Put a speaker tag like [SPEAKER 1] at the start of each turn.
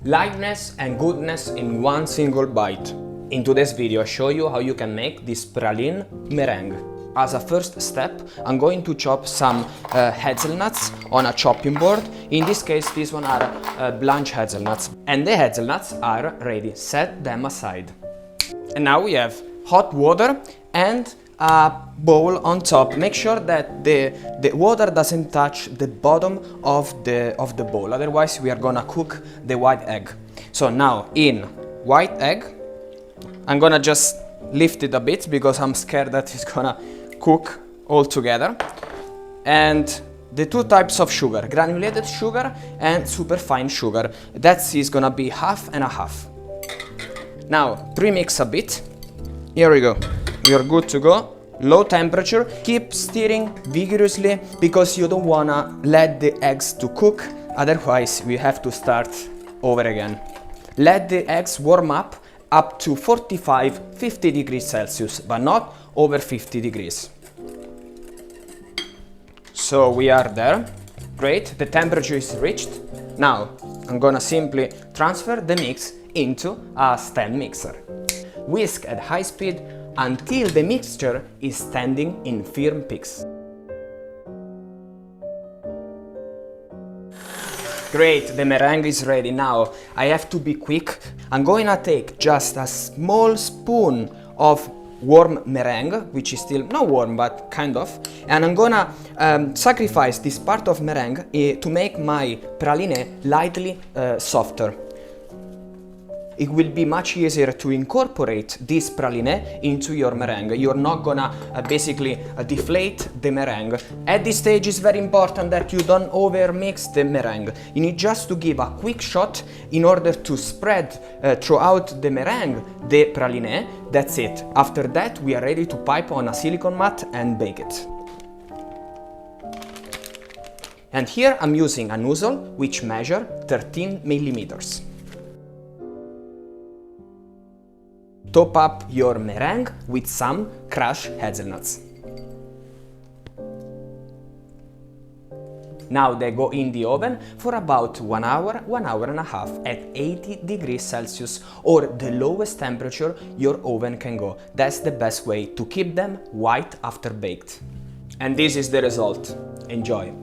[SPEAKER 1] Lightness and goodness in one single bite. In today's video I show you how you can make this praline meringue. As a first step, I'm going to chop some hazelnuts on a chopping board. In this case, these one are blanched hazelnuts. And the hazelnuts are ready. Set them aside. And now we have hot water and a bowl on top. Make sure that the water doesn't touch the bottom of the bowl, otherwise we are gonna cook the white egg. So now in white egg, I'm gonna just lift it a bit because I'm scared that it's gonna cook all together. And the two types of sugar, granulated sugar and superfine sugar, that is gonna be half and a half. Now pre-mix a bit. Here we go. We are good to go. Low temperature. Keep stirring vigorously because you don't wanna let the eggs to cook, otherwise we have to start over again. Let the eggs warm up to 45-50 degrees Celsius, but not over 50 degrees. So we are there. Great, the temperature is reached. Now I'm gonna simply transfer the mix into a stand mixer. Whisk at high speed until the mixture is standing in firm peaks. Great, the meringue is ready. Now I have to be quick. I'm going to take just a small spoon of warm meringue, which is still not warm but kind of, and I'm gonna sacrifice this part of meringue to make my praline lightly softer. It will be much easier to incorporate this praline into your meringue. You're not gonna basically deflate the meringue. At this stage it's very important that you don't over mix the meringue. You need just to give a quick shot in order to spread throughout the meringue the praline. That's it. After that we are ready to pipe on a silicone mat and bake it. And here I'm using a nozzle which measures 13 millimeters. Top up your meringue with some crushed hazelnuts. Now they go in the oven for about 1 hour and a half at 80 degrees Celsius, or the lowest temperature your oven can go. That's the best way to keep them white after baked. And this is the result. Enjoy!